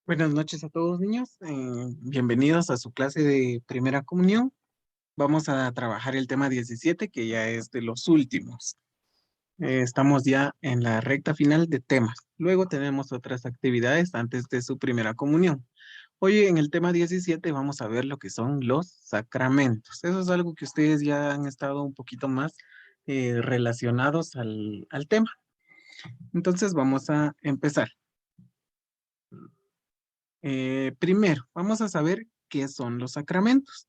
Buenas noches a todos, niños. Bienvenidos a su clase de primera comunión. Vamos a trabajar el tema 17, que ya es de los últimos. Estamos ya en la recta final de temas. Luego tenemos otras actividades antes de su primera comunión. Hoy en el tema 17 vamos a ver lo que son los sacramentos. Eso es algo que ustedes ya han estado un poquito más relacionados al tema. Entonces vamos a empezar. Primero, vamos a saber qué son los sacramentos.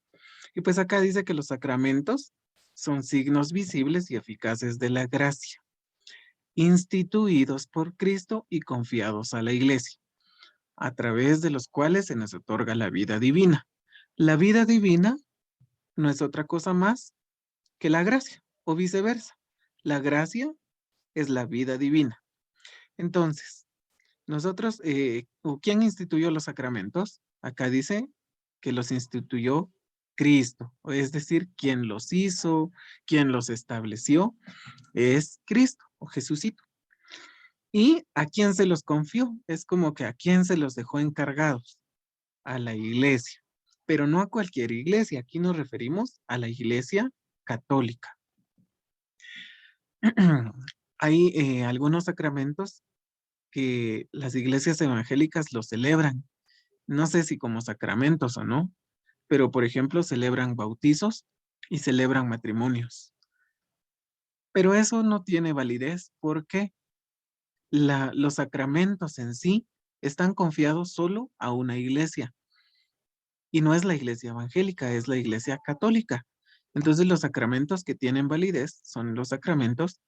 Y pues acá dice que los sacramentos son signos visibles y eficaces de la gracia, instituidos por Cristo y confiados a la Iglesia, a través de los cuales se nos otorga la vida divina. La vida divina no es otra cosa más que la gracia, o viceversa. La gracia es la vida divina. Entonces, nosotros, ¿o quién instituyó los sacramentos? Acá dice que los instituyó Cristo, o es decir, quien los hizo, quien los estableció, es Cristo o Jesucito. ¿Y a quién se los confió? Es como que a quién se los dejó encargados, a la iglesia, pero no a cualquier iglesia, aquí nos referimos a la iglesia católica. Hay algunos sacramentos que las iglesias evangélicas los celebran, no sé si como sacramentos o no, pero por ejemplo celebran bautizos y celebran matrimonios. Pero eso no tiene validez porque los sacramentos en sí están confiados solo a una iglesia y no es la iglesia evangélica, es la iglesia católica. Entonces los sacramentos que tienen validez son los sacramentos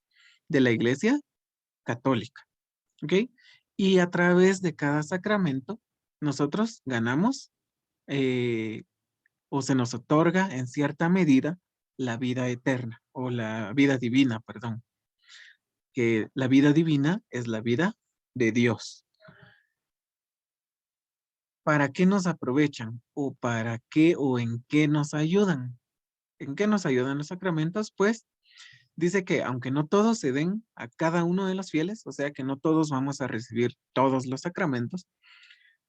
de la iglesia católica, ¿ok? Y a través de cada sacramento nosotros ganamos eh, o se nos otorga en cierta medida la vida eterna o la vida divina, perdón, que la vida divina es la vida de Dios. ¿Para qué nos aprovechan o para qué o en qué nos ayudan? ¿En qué nos ayudan los sacramentos? Pues dice que aunque no todos se den a cada uno de los fieles, o sea que no todos vamos a recibir todos los sacramentos.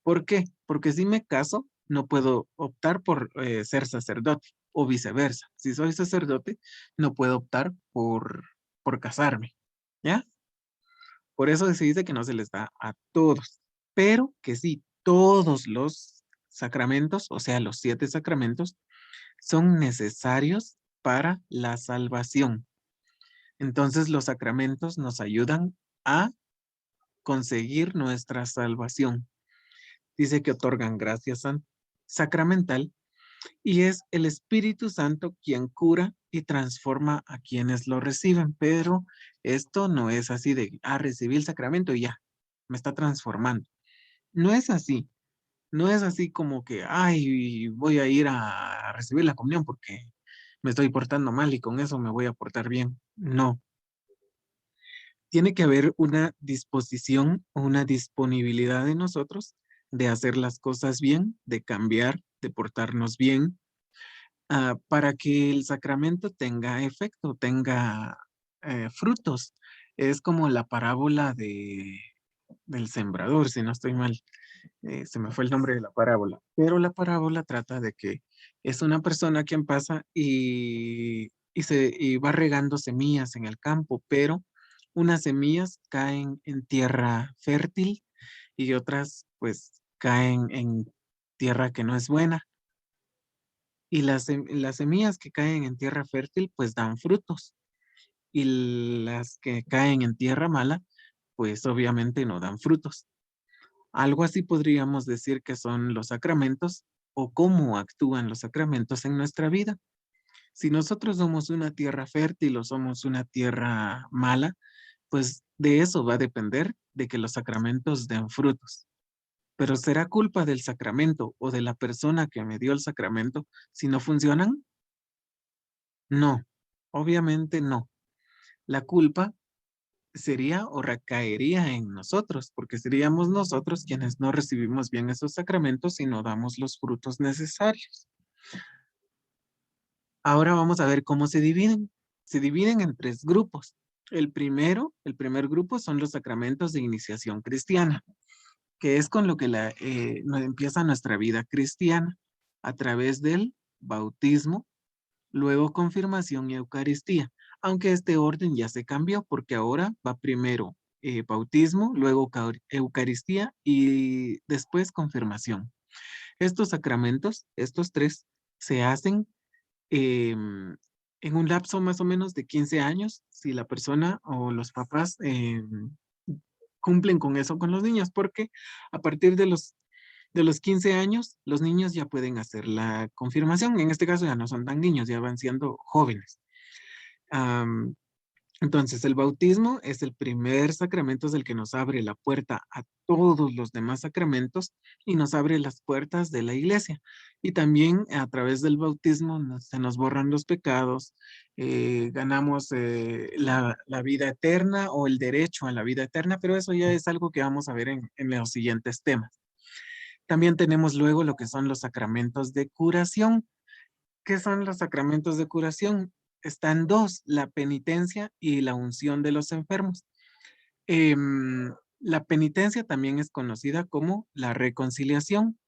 ¿Por qué? Porque si me caso, no puedo optar por ser sacerdote o viceversa. Si soy sacerdote, no puedo optar por casarme, ¿ya? Por eso se dice que no se les da a todos, pero que sí, todos los sacramentos, o sea, los 7 sacramentos, son necesarios para la salvación. Entonces, los sacramentos nos ayudan a conseguir nuestra salvación. Dice que otorgan gracia sacramental y es el Espíritu Santo quien cura y transforma a quienes lo reciben, pero esto no es así de, recibí el sacramento y ya, me está transformando. No es así, no es así como que, ay, voy a ir a recibir la comunión porque me estoy portando mal y con eso me voy a portar bien. No, tiene que haber una disposición o una disponibilidad de nosotros de hacer las cosas bien, de cambiar, de portarnos bien, para que el sacramento tenga efecto, tenga frutos. Es como la parábola del sembrador, si no estoy mal. Se me fue el nombre de la parábola. Pero la parábola trata de que es una persona quien pasa y va regando semillas en el campo, pero unas semillas caen en tierra fértil y otras pues caen en tierra que no es buena. Y las semillas que caen en tierra fértil, pues dan frutos. Y las que caen en tierra mala, pues obviamente no dan frutos. Algo así podríamos decir que son los sacramentos o cómo actúan los sacramentos en nuestra vida. Si nosotros somos una tierra fértil o somos una tierra mala, pues de eso va a depender de que los sacramentos den frutos. Pero ¿será culpa del sacramento o de la persona que me dio el sacramento si no funcionan? No, obviamente no. La culpa sería o recaería en nosotros, porque seríamos nosotros quienes no recibimos bien esos sacramentos y no damos los frutos necesarios. Ahora vamos a ver cómo se dividen. Se dividen en 3 grupos. El primer grupo son los sacramentos de iniciación cristiana, que es con lo que empieza nuestra vida cristiana, a través del bautismo, luego confirmación y Eucaristía, aunque este orden ya se cambió porque ahora va primero bautismo, luego Eucaristía y después confirmación. Estos sacramentos, estos tres, se hacen en un lapso más o menos de 15 años, si la persona o los papás cumplen con eso con los niños, porque a partir de los 15 años, los niños ya pueden hacer la confirmación. En este caso ya no son tan niños, ya van siendo jóvenes. Am, entonces, el bautismo es el primer sacramento, es el que nos abre la puerta a todos los demás sacramentos y nos abre las puertas de la iglesia. Y también a través del bautismo se nos borran los pecados, ganamos la vida eterna o el derecho a la vida eterna, pero eso ya es algo que vamos a ver en los siguientes temas. También tenemos luego lo que son los sacramentos de curación. ¿Qué son los sacramentos de curación? Están dos, la penitencia y la unción de los enfermos. La penitencia también es conocida como la reconciliación.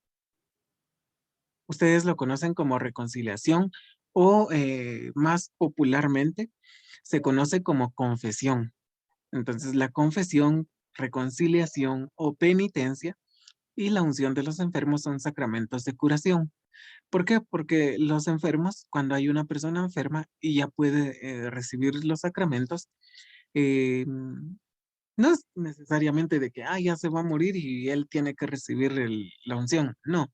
Ustedes lo conocen como reconciliación o más popularmente se conoce como confesión. Entonces, la confesión, reconciliación o penitencia y la unción de los enfermos son sacramentos de curación. ¿Por qué? Porque los enfermos, cuando hay una persona enferma y ya puede recibir los sacramentos, no es necesariamente de que, ya se va a morir y él tiene que recibir la unción. No,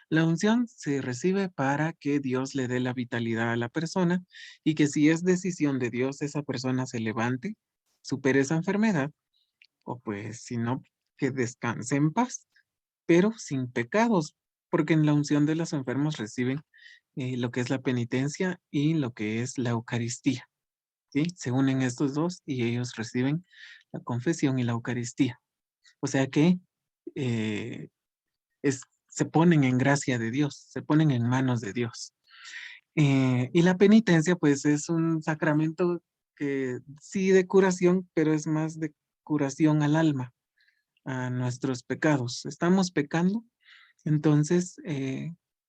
la unción se recibe para que Dios le dé la vitalidad a la persona y que si es decisión de Dios, esa persona se levante, supere esa enfermedad o pues si no, que descanse en paz, pero sin pecados, porque en la unción de los enfermos reciben lo que es la penitencia y lo que es la Eucaristía, ¿sí? Se unen estos dos y ellos reciben la confesión y la Eucaristía. O sea que eh, se ponen en gracia de Dios, se ponen en manos de Dios. Y la penitencia, pues, es un sacramento que sí de curación, pero es más de curación al alma, a nuestros pecados. Estamos pecando, entonces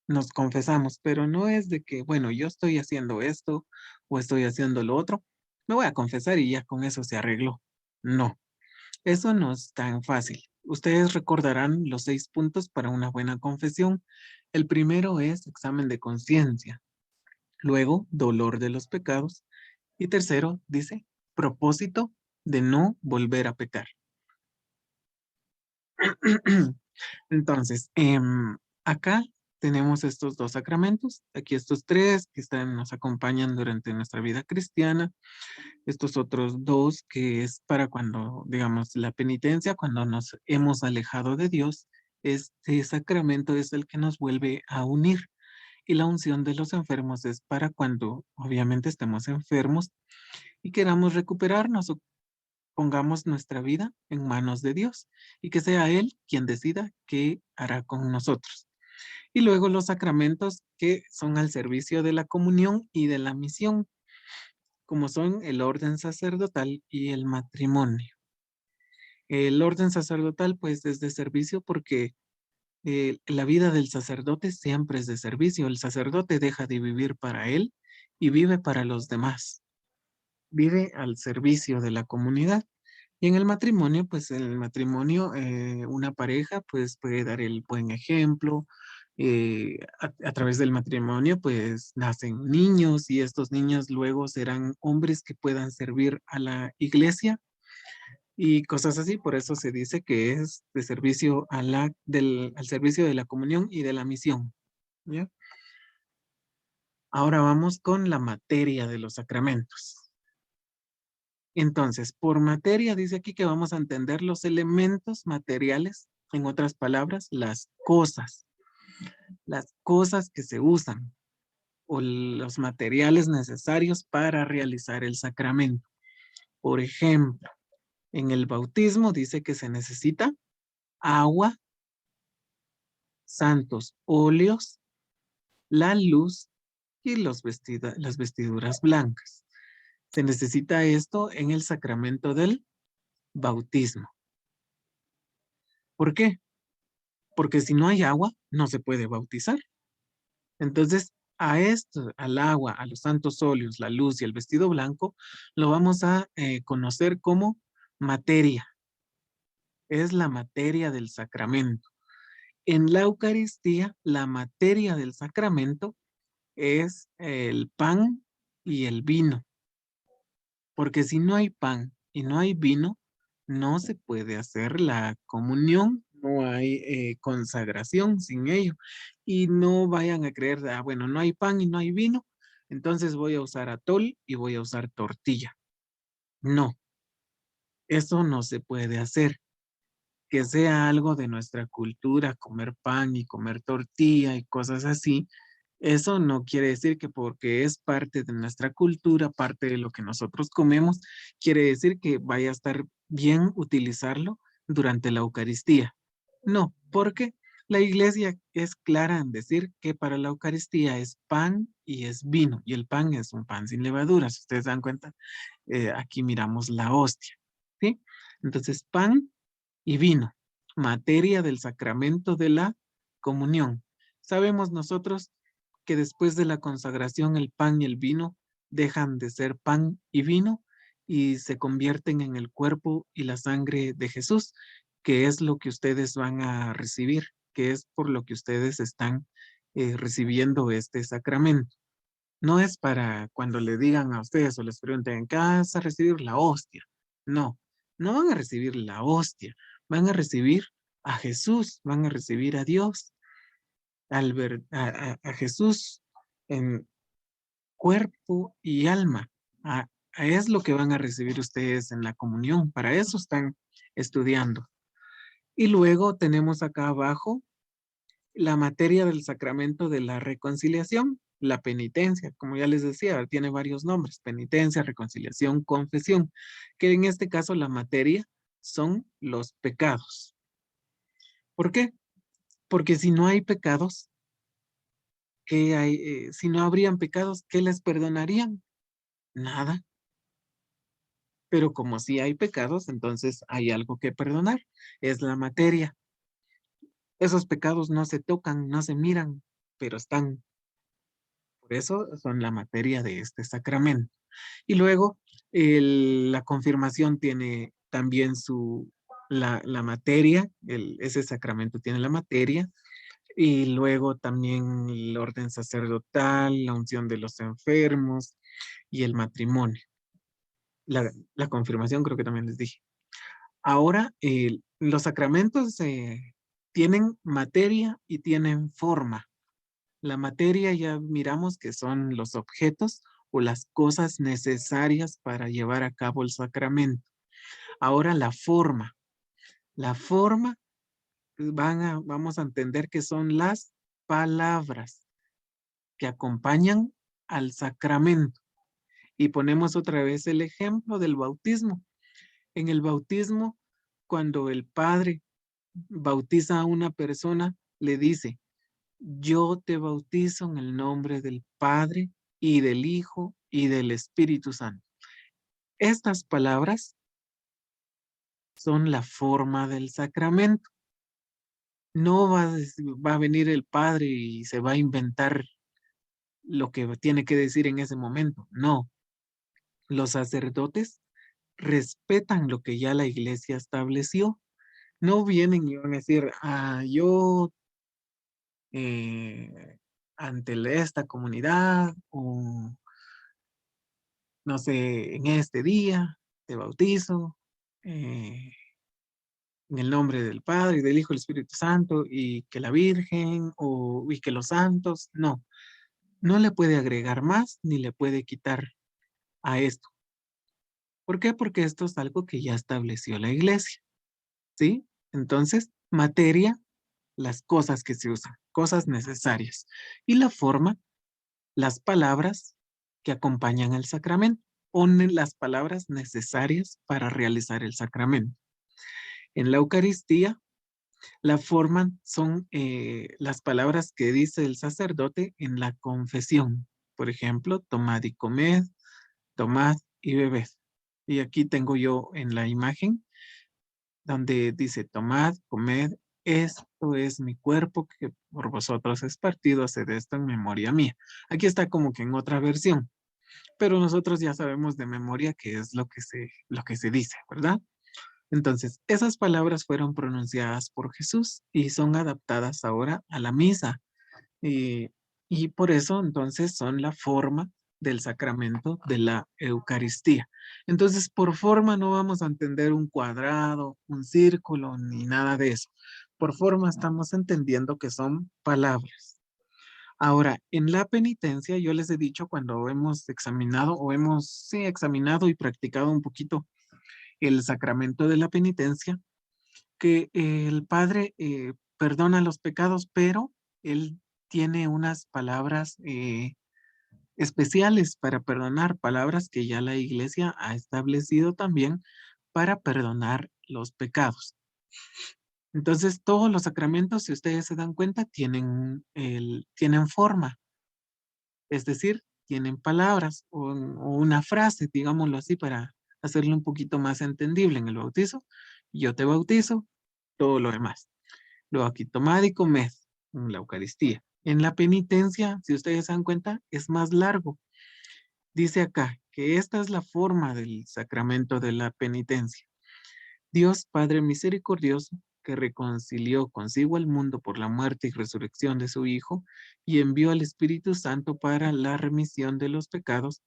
nos confesamos, pero no es de que, bueno, yo estoy haciendo esto o estoy haciendo lo otro, me voy a confesar y ya con eso se arregló. No, eso no es tan fácil. Ustedes recordarán los 6 puntos para una buena confesión. El primero es examen de conciencia, luego dolor de los pecados y tercero dice propósito de no volver a pecar. Entonces, acá tenemos estos dos sacramentos, aquí estos tres que nos acompañan durante nuestra vida cristiana, estos otros dos que es para cuando, digamos, la penitencia, cuando nos hemos alejado de Dios, este sacramento es el que nos vuelve a unir. Y la unción de los enfermos es para cuando obviamente estemos enfermos y queramos recuperarnos o pongamos nuestra vida en manos de Dios y que sea Él quien decida qué hará con nosotros. Y luego los sacramentos que son al servicio de la comunión y de la misión, como son el orden sacerdotal y el matrimonio. El orden sacerdotal, pues, es de servicio porque la vida del sacerdote siempre es de servicio. El sacerdote deja de vivir para él y vive para los demás. Vive al servicio de la comunidad. Y en el matrimonio, pues en el matrimonio, una pareja pues puede dar el buen ejemplo. A través del matrimonio pues nacen niños y estos niños luego serán hombres que puedan servir a la iglesia y cosas así. Por eso se dice que es de servicio al servicio de la comunión y de la misión. ¿Ya? Ahora vamos con la materia de los sacramentos. Entonces, por materia dice aquí que vamos a entender los elementos materiales, en otras palabras, las cosas que se usan o los materiales necesarios para realizar el sacramento. Por ejemplo, en el bautismo dice que se necesita agua, santos óleos, la luz y las vestiduras blancas. Se necesita esto en el sacramento del bautismo. ¿Por qué? porque si no hay agua, no se puede bautizar. Entonces, a esto, al agua, a los santos óleos, la luz y el vestido blanco, lo vamos a conocer como materia. Es la materia del sacramento. En la Eucaristía, la materia del sacramento es el pan y el vino, porque si no hay pan y no hay vino, no se puede hacer la comunión, no hay consagración sin ello. Y no vayan a creer, ah, bueno, no hay pan y no hay vino, entonces voy a usar atol y voy a usar tortilla. No, eso no se puede hacer. Que sea algo de nuestra cultura, comer pan y comer tortilla y cosas así, eso no quiere decir que porque es parte de nuestra cultura, parte de lo que nosotros comemos, quiere decir que vaya a estar bien utilizarlo durante la Eucaristía. No, porque la iglesia es clara en decir que para la Eucaristía es pan y es vino, y el pan es un pan sin levadura. Si ustedes dan cuenta, aquí miramos la hostia, ¿sí? Entonces, pan y vino, materia del sacramento de la comunión. Sabemos nosotros que después de la consagración el pan y el vino dejan de ser pan y vino y se convierten en el cuerpo y la sangre de Jesús, que es lo que ustedes van a recibir, que es por lo que ustedes están recibiendo este sacramento. No es para cuando le digan a ustedes o les pregunten, ¿en qué vas a recibir la hostia? No, no van a recibir la hostia, van a recibir a Jesús, van a recibir a Dios, al ver a Jesús en cuerpo y alma. Es lo que van a recibir ustedes en la comunión, para eso están estudiando. Y luego tenemos acá abajo la materia del sacramento de la reconciliación, la penitencia, como ya les decía, tiene varios nombres, penitencia, reconciliación, confesión, que en este caso la materia son los pecados. ¿Por qué? Porque si no hay pecados, ¿qué hay? Si no habrían pecados, ¿qué les perdonarían? Nada. Pero como si hay pecados, entonces hay algo que perdonar. Es la materia. Esos pecados no se tocan, no se miran, pero están. Por eso son la materia de este sacramento. Y luego la confirmación tiene también la materia, ese sacramento tiene la materia, y luego también el orden sacerdotal, la unción de los enfermos y el matrimonio. La confirmación creo que también les dije. Ahora, los sacramentos tienen materia y tienen forma. La materia ya miramos que son los objetos o las cosas necesarias para llevar a cabo el sacramento. Ahora la forma. La forma vamos a entender que son las palabras que acompañan al sacramento. Y ponemos otra vez el ejemplo del bautismo. En el bautismo, cuando el padre bautiza a una persona, le dice, yo te bautizo en el nombre del Padre y del Hijo y del Espíritu Santo. Estas palabras son la forma del sacramento. No va a venir el Padre y se va a inventar lo que tiene que decir en ese momento. No, los sacerdotes respetan lo que ya la iglesia estableció. No vienen y van a decir, yo ante esta comunidad o no sé, en este día te bautizo en el nombre del Padre y del Hijo y del Espíritu Santo y que la Virgen y que los santos, no, no le puede agregar más ni le puede quitar a esto. ¿Por qué? Porque esto es algo que ya estableció la iglesia, ¿sí? Entonces, materia, las cosas que se usan, cosas necesarias. Y la forma, las palabras que acompañan al sacramento, ponen las palabras necesarias para realizar el sacramento. En la Eucaristía, la forma son las palabras que dice el sacerdote en la confesión. Por ejemplo, tomad y comed, tomad y bebed. Y aquí tengo yo en la imagen donde dice tomad, comed, esto es mi cuerpo que por vosotros es partido, haced esto en memoria mía. Aquí está como que en otra versión, pero nosotros ya sabemos de memoria qué es lo que se dice, ¿verdad? Entonces, esas palabras fueron pronunciadas por Jesús y son adaptadas ahora a la misa. Y, y por eso entonces son la forma del sacramento de la Eucaristía. Entonces, por forma no vamos a entender un cuadrado, un círculo, ni nada de eso. Por forma estamos entendiendo que son palabras. Ahora, en la penitencia, yo les he dicho cuando hemos examinado o hemos, sí, examinado y practicado un poquito el sacramento de la penitencia, que el Padre perdona los pecados, pero Él tiene unas palabras especiales para perdonar, palabras que ya la Iglesia ha establecido también para perdonar los pecados. Entonces, todos los sacramentos, si ustedes se dan cuenta, tienen forma, es decir, tienen palabras o una frase, digámoslo así, para hacerlo un poquito más entendible. En el bautizo, yo te bautizo, todo lo demás. Luego aquí tomad y comed en la Eucaristía. En la penitencia, si ustedes se dan cuenta, es más largo. Dice acá que esta es la forma del sacramento de la penitencia. Dios Padre misericordioso, que reconcilió consigo al mundo por la muerte y resurrección de su Hijo y envió al Espíritu Santo para la remisión de los pecados,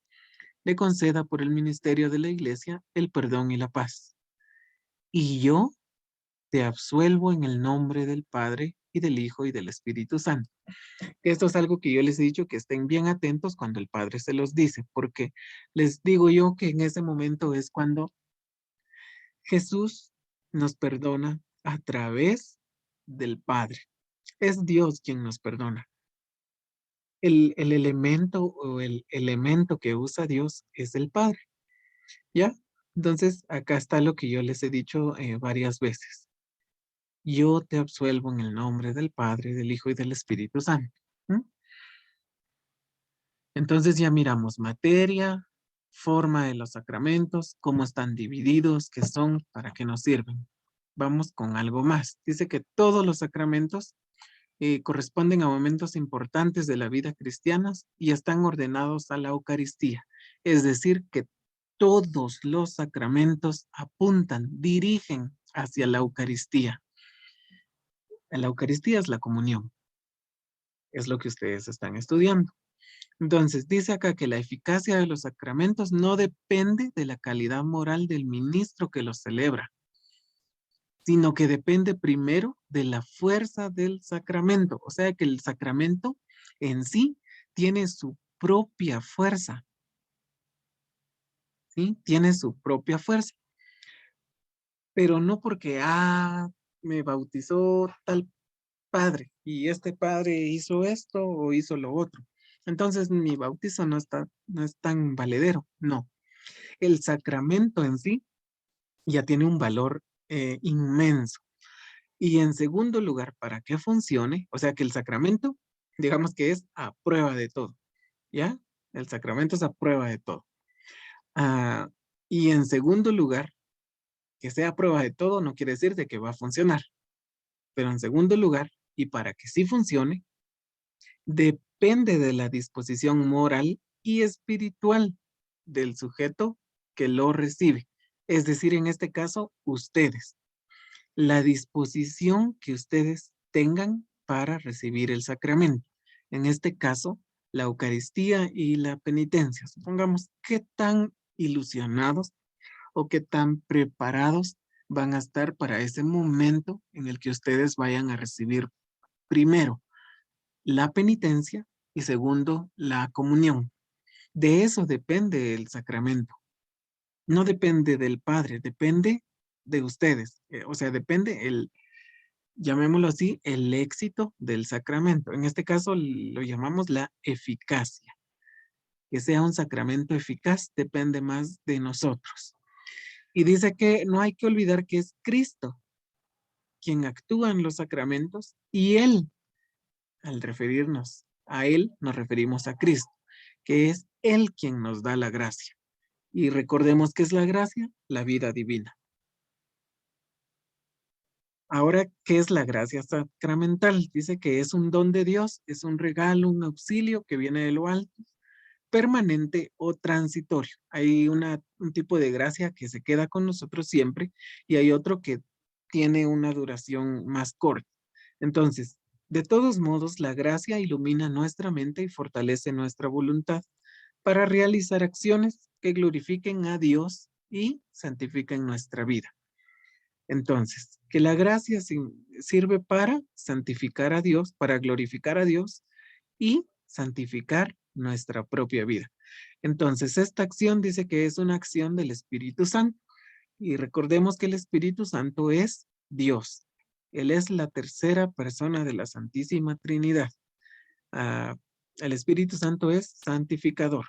le conceda por el ministerio de la Iglesia el perdón y la paz. Y yo te absuelvo en el nombre del Padre y del Hijo y del Espíritu Santo. Esto es algo que yo les he dicho que estén bien atentos cuando el Padre se los dice, porque les digo yo que en ese momento es cuando Jesús nos perdona a través del Padre. Es Dios quien nos perdona. El elemento o el elemento que usa Dios es el Padre, ¿ya? Entonces, acá está lo que yo les he dicho varias veces. Yo te absuelvo en el nombre del Padre, del Hijo y del Espíritu Santo. ¿Mm? Entonces ya miramos materia, forma de los sacramentos, cómo están divididos, qué son, para qué nos sirven. Vamos con algo más. Dice que todos los sacramentos corresponden a momentos importantes de la vida cristiana y están ordenados a la Eucaristía. Es decir, que todos los sacramentos apuntan, dirigen hacia la Eucaristía. La Eucaristía es la comunión, es lo que ustedes están estudiando. Entonces, dice acá que la eficacia de los sacramentos no depende de la calidad moral del ministro que los celebra, sino que depende primero de la fuerza del sacramento. O sea que el sacramento en sí tiene su propia fuerza, ¿sí? Tiene su propia fuerza, pero no porque, me bautizó tal padre y este padre hizo esto o hizo lo otro. Entonces mi bautizo no es tan valedero, no. El sacramento en sí ya tiene un valor inmenso. Y en segundo lugar, para que funcione, o sea que el sacramento, digamos que es a prueba de todo, ¿ya? El sacramento es a prueba de todo. Ah, y en segundo lugar, que sea a prueba de todo no quiere decir de que va a funcionar, pero en segundo lugar, y para que sí funcione, depende de la disposición moral y espiritual del sujeto que lo recibe. Es decir, en este caso, ustedes. La disposición que ustedes tengan para recibir el sacramento. En este caso, la Eucaristía y la penitencia. Supongamos qué tan ilusionados o qué tan preparados van a estar para ese momento en el que ustedes vayan a recibir primero la penitencia y segundo la comunión. De eso depende el sacramento. No depende del Padre, depende de ustedes. O sea, depende llamémoslo así, el éxito del sacramento. En este caso lo llamamos la eficacia. Que sea un sacramento eficaz depende más de nosotros. Y dice que no hay que olvidar que es Cristo quien actúa en los sacramentos y Él, al referirnos a Él, nos referimos a Cristo, que es Él quien nos da la gracia. Y recordemos que es la gracia, la vida divina. Ahora, ¿qué es la gracia sacramental? Dice que es un don de Dios, es un regalo, un auxilio que viene de lo alto, permanente o transitorio. Hay un tipo de gracia que se queda con nosotros siempre y hay otro que tiene una duración más corta. Entonces, de todos modos, la gracia ilumina nuestra mente y fortalece nuestra voluntad para realizar acciones que glorifiquen a Dios y santifiquen nuestra vida. Entonces, que la gracia sirve para santificar a Dios, para glorificar a Dios y santificar nuestra propia vida. Entonces, esta acción dice que es una acción del Espíritu Santo. Y recordemos que el Espíritu Santo es Dios. Él es la tercera persona de la Santísima Trinidad. Ah, el Espíritu Santo es santificador.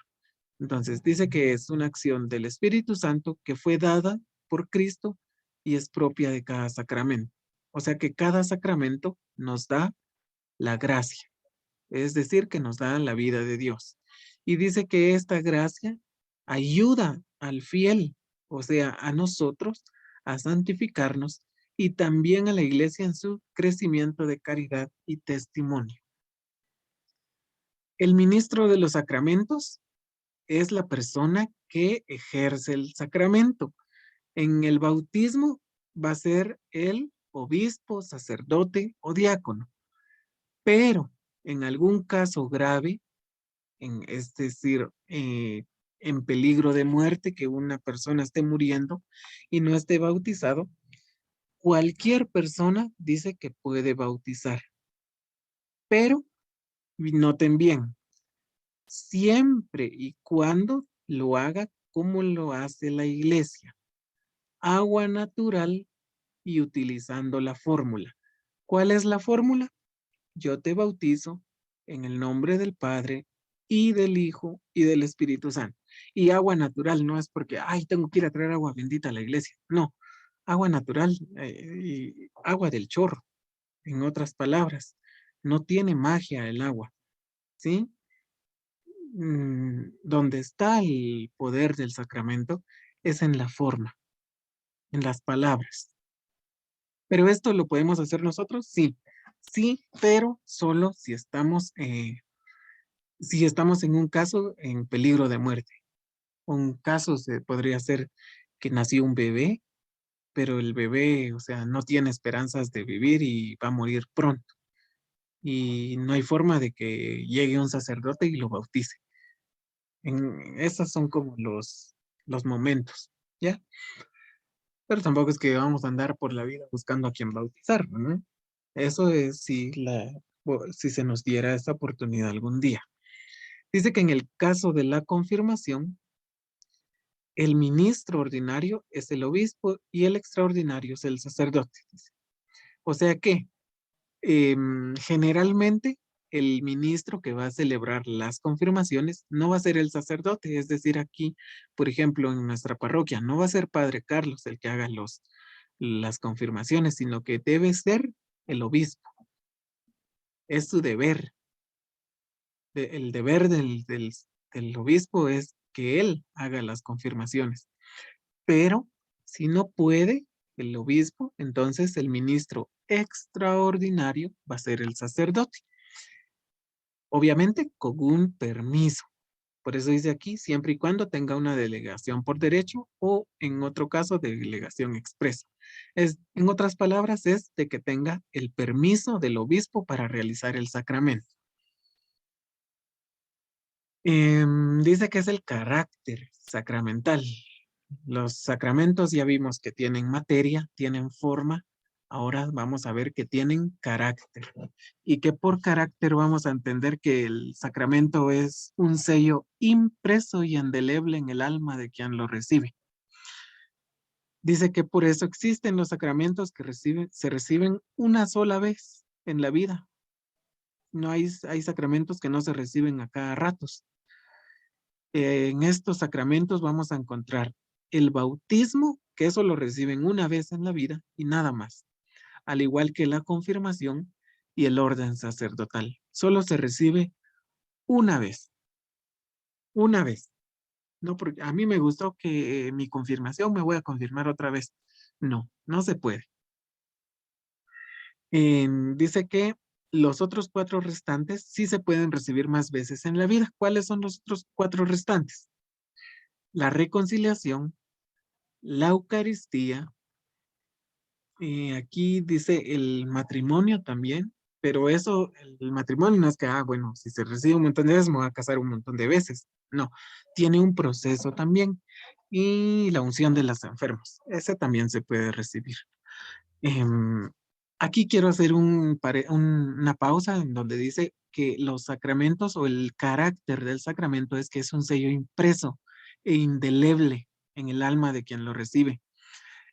Entonces, dice que es una acción del Espíritu Santo que fue dada por Cristo y es propia de cada sacramento. O sea que cada sacramento nos da la gracia, es decir, que nos da la vida de Dios. Y dice que esta gracia ayuda al fiel, o sea, a nosotros, a santificarnos y también a la iglesia en su crecimiento de caridad y testimonio. El ministro de los sacramentos es la persona que ejerce el sacramento. En el bautismo va a ser el obispo, sacerdote o diácono, pero en algún caso grave, es decir, en peligro de muerte, que una persona esté muriendo y no esté bautizado, cualquier persona dice que puede bautizar, pero noten bien, siempre y cuando lo haga como lo hace la iglesia, agua natural y utilizando la fórmula. ¿Cuál es la fórmula? Yo te bautizo en el nombre del Padre y del Hijo y del Espíritu Santo. Y agua natural no es porque, ay, tengo que ir a traer agua bendita a la iglesia. No, agua natural y agua del chorro, en otras palabras. No tiene magia el agua, ¿sí? Donde está el poder del sacramento es en la forma, en las palabras. ¿Pero esto lo podemos hacer nosotros? Sí, sí, pero solo si estamos en un caso en peligro de muerte. Un caso podría ser que nació un bebé, pero el bebé, o sea, no tiene esperanzas de vivir y va a morir pronto. Y no hay forma de que llegue un sacerdote y lo bautice. Esos son como los momentos, ¿ya? Pero tampoco es que vamos a andar por la vida buscando a quien bautizar, ¿no? Eso es si se nos diera esta oportunidad algún día. Dice que en el caso de la confirmación, el ministro ordinario es el obispo y el extraordinario es el sacerdote. Dice. O sea que generalmente el ministro que va a celebrar las confirmaciones no va a ser el sacerdote, es decir, aquí, por ejemplo, en nuestra parroquia, no va a ser Padre Carlos el que haga las confirmaciones, sino que debe ser el obispo. Es su deber. El deber del obispo es que él haga las confirmaciones. Pero si no puede el obispo, entonces el ministro extraordinario va a ser el sacerdote. Obviamente con un permiso. Por eso dice aquí, siempre y cuando tenga una delegación por derecho o en otro caso, delegación expresa. En otras palabras, es de que tenga el permiso del obispo para realizar el sacramento. Dice que es el carácter sacramental. Los sacramentos ya vimos que tienen materia, tienen forma. Ahora vamos a ver que tienen carácter. Y que por carácter vamos a entender que el sacramento es un sello impreso y indeleble en el alma de quien lo recibe. Dice que por eso existen los sacramentos que se reciben una sola vez en la vida. No hay sacramentos que no se reciben a cada ratos. En estos sacramentos vamos a encontrar el bautismo, que eso lo reciben una vez en la vida y nada más, al igual que la confirmación y el orden sacerdotal. Solo se recibe una vez, una vez. No, porque a mí me gustó que mi confirmación me voy a confirmar otra vez. No, no se puede. Dice que los otros 4 restantes sí se pueden recibir más veces en la vida. ¿Cuáles son los otros 4 restantes? La reconciliación, la Eucaristía, aquí dice el matrimonio también, pero eso, el matrimonio no es que, bueno, si se recibe un montón de veces, me voy a casar un montón de veces. No, tiene un proceso también. Y la unción de los enfermos, ese también se puede recibir. Aquí quiero hacer una pausa en donde dice que los sacramentos o el carácter del sacramento es que es un sello impreso e indeleble en el alma de quien lo recibe.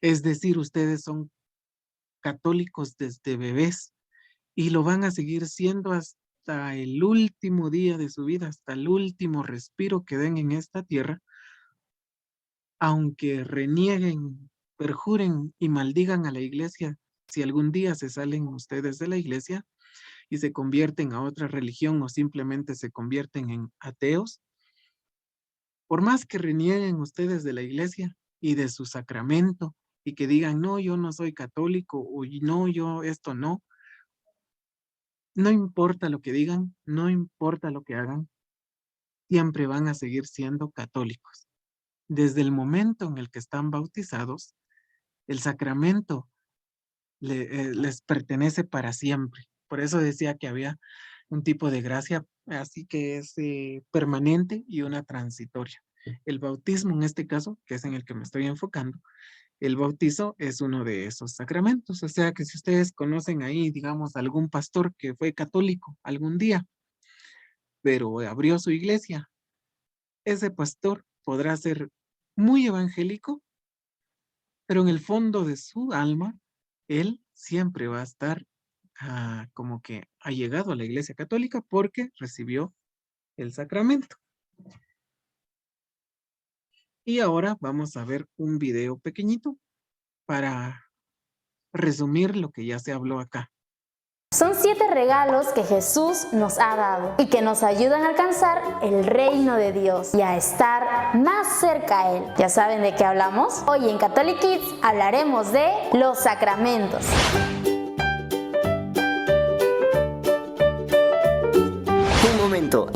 Es decir, ustedes son católicos desde bebés y lo van a seguir siendo hasta el último día de su vida, hasta el último respiro que den en esta tierra, aunque renieguen, perjuren y maldigan a la iglesia. Si algún día se salen ustedes de la iglesia y se convierten a otra religión o simplemente se convierten en ateos, por más que renieguen ustedes de la iglesia y de su sacramento y que digan, no, yo no soy católico o no, yo esto no, no importa lo que digan, no importa lo que hagan, siempre van a seguir siendo católicos. Desde el momento en el que están bautizados, el sacramento les pertenece para siempre. Por eso decía que había un tipo de gracia, así que es permanente y una transitoria. El bautismo en este caso, que es en el que me estoy enfocando, el bautizo es uno de esos sacramentos. O sea que si ustedes conocen ahí, digamos, algún pastor que fue católico algún día, pero abrió su iglesia, ese pastor podrá ser muy evangélico, pero en el fondo de su alma, él siempre va a estar como que allegado a la Iglesia Católica porque recibió el sacramento. Y ahora vamos a ver un video pequeñito para resumir lo que ya se habló acá. Son 7 regalos que Jesús nos ha dado y que nos ayudan a alcanzar el reino de Dios y a estar más cerca a Él. ¿Ya saben de qué hablamos? Hoy en Catholic Kids hablaremos de los sacramentos.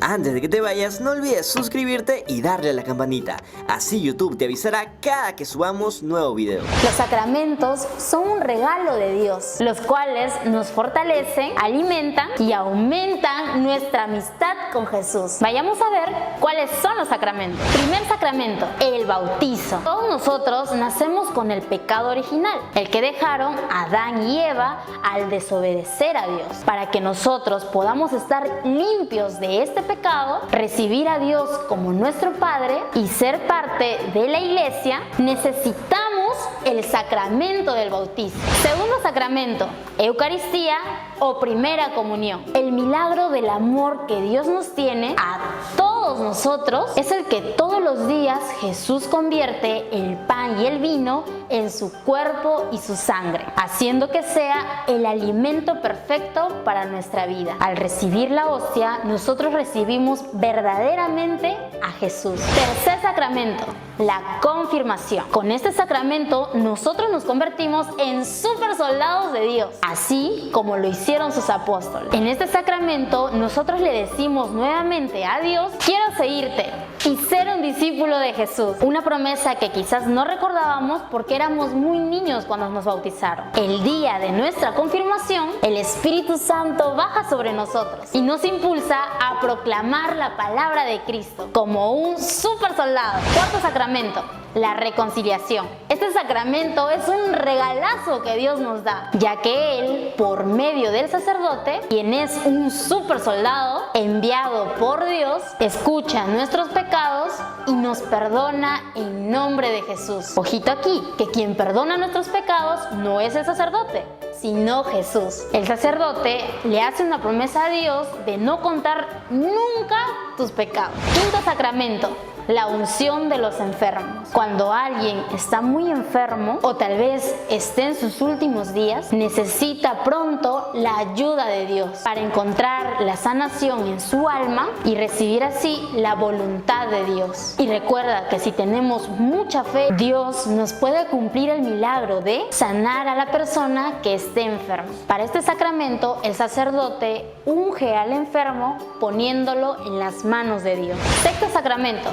Antes de que te vayas, no olvides suscribirte y darle a la campanita. Así YouTube te avisará cada que subamos nuevo video. Los sacramentos son un regalo de Dios, los cuales nos fortalecen, alimentan y aumentan nuestra amistad con Jesús. Vayamos a ver cuáles son los sacramentos. Primer sacramento, el bautizo. Todos nosotros nacemos con el pecado original, el que dejaron Adán y Eva al desobedecer a Dios. Para que nosotros podamos estar limpios de este pecado, recibir a Dios como nuestro Padre y ser parte de la iglesia, necesitamos el sacramento del bautismo. Segundo sacramento, Eucaristía o primera comunión. El milagro del amor que Dios nos tiene a todos nosotros es el que todos los días Jesús convierte el pan y el vino en su cuerpo y su sangre, haciendo que sea el alimento perfecto para nuestra vida. Al recibir la hostia, nosotros recibimos verdaderamente a Jesús. Tercer sacramento, la confirmación. Con este sacramento nosotros nos convertimos en super soldados de Dios, así como lo hicieron sus apóstoles. En este sacramento nosotros le decimos nuevamente a Dios: quiero seguirte y ser un discípulo de Jesús. Una promesa que quizás no recordábamos porque éramos muy niños cuando nos bautizaron. El día de nuestra confirmación, el Espíritu Santo baja sobre nosotros y nos impulsa a proclamar la palabra de Cristo como un super soldado. Cuarto sacramento, la reconciliación. Este sacramento es un regalazo que Dios nos da, ya que Él, por medio del sacerdote, quien es un super soldado enviado por Dios, escucha nuestros pecados y nos perdona en nombre de Jesús. Ojito aquí, que quien perdona nuestros pecados no es el sacerdote, sino Jesús. El sacerdote le hace una promesa a Dios de no contar nunca tus pecados. Quinto sacramento, la unción de los enfermos. Cuando alguien está muy enfermo o tal vez esté en sus últimos días, necesita pronto la ayuda de Dios para encontrar la sanación en su alma y recibir así la voluntad de Dios. Y recuerda que si tenemos mucha fe, Dios nos puede cumplir el milagro de sanar a la persona que esté enferma. Para este sacramento, el sacerdote unge al enfermo poniéndolo en las manos de Dios. Sexto sacramento: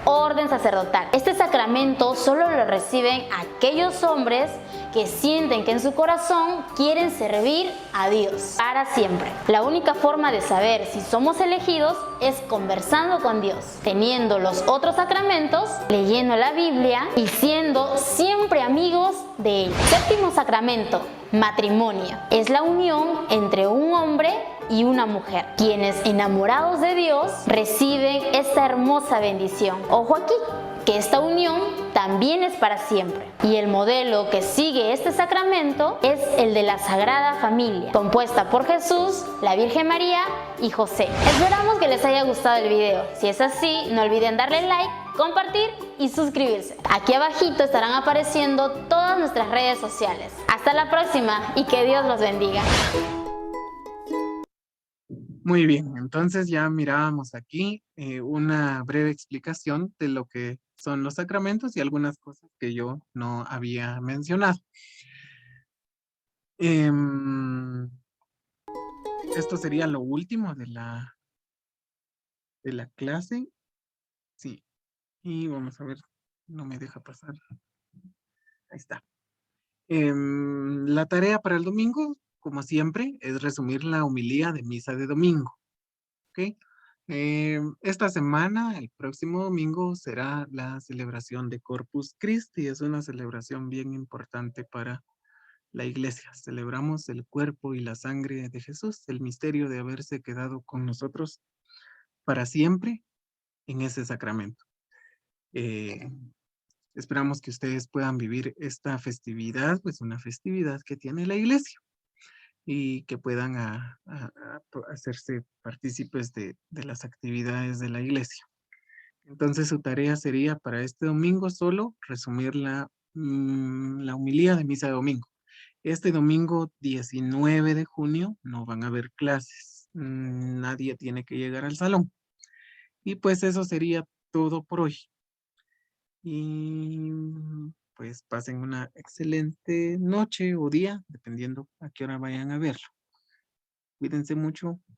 orden sacerdotal. Este sacramento solo lo reciben aquellos hombres que sienten que en su corazón quieren servir a Dios para siempre. La única forma de saber si somos elegidos es conversando con Dios, teniendo los otros sacramentos, leyendo la Biblia y siendo siempre amigos de Él. Séptimo sacramento: matrimonio. Es la unión entre un hombre y una mujer, quienes enamorados de Dios reciben esta hermosa bendición. Ojo aquí, que esta unión también es para siempre. Y el modelo que sigue este sacramento es el de la Sagrada Familia, compuesta por Jesús, la Virgen María y José. Esperamos que les haya gustado el video. Si es así, no olviden darle like, compartir y suscribirse. Aquí abajito estarán apareciendo todas nuestras redes sociales. Hasta la próxima y que Dios los bendiga. Muy bien, entonces ya mirábamos aquí una breve explicación de lo que son los sacramentos y algunas cosas que yo no había mencionado. Esto sería lo último de la clase. Sí, y vamos a ver, no me deja pasar. Ahí está. La tarea para el domingo, como siempre, es resumir la homilía de misa de domingo. ¿Ok? Esta semana, el próximo domingo, será la celebración de Corpus Christi. Es una celebración bien importante para la iglesia. Celebramos el cuerpo y la sangre de Jesús, el misterio de haberse quedado con nosotros para siempre en ese sacramento. Esperamos que ustedes puedan vivir esta festividad, pues una festividad que tiene la iglesia, y que puedan hacerse partícipes de las actividades de la iglesia. Entonces su tarea sería para este domingo solo resumir la homilía de misa de domingo. Este domingo 19 de junio no van a haber clases. Nadie tiene que llegar al salón. Y pues eso sería todo por hoy. Y pues pasen una excelente noche o día, dependiendo a qué hora vayan a verlo. Cuídense mucho.